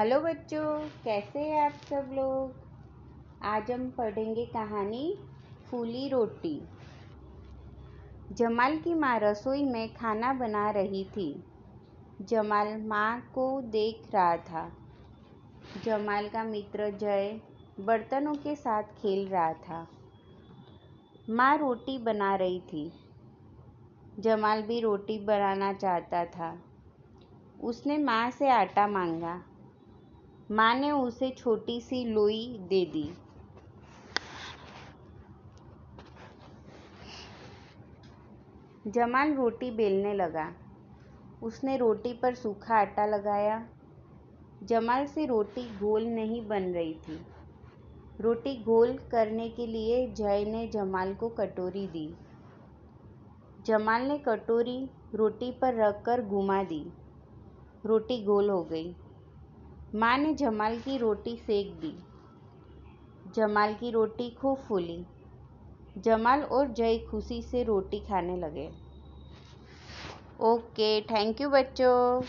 Hello बच्चों, कैसे हैं आप सब लोग। आज हम पढ़ेंगे कहानी फूली रोटी। जमाल की माँ रसोई में खाना बना रही थी। जमाल माँ को देख रहा था। जमाल का मित्र जय बर्तनों के साथ खेल रहा था। माँ रोटी बना रही थी। जमाल भी रोटी बनाना चाहता था। उसने माँ से आटा मांगा। माँ ने उसे छोटी सी लोई दे दी। जमाल रोटी बेलने लगा। उसने रोटी पर सूखा आटा लगाया। जमाल से रोटी गोल नहीं बन रही थी। रोटी गोल करने के लिए जय ने जमाल को कटोरी दी। जमाल ने कटोरी रोटी पर रखकर घुमा दी। रोटी गोल हो गई। माँ ने जमाल की रोटी सेक दी। जमाल की रोटी खूब फूली। जमाल और जय खुशी से रोटी खाने लगे। ओके, थैंक यू बच्चों।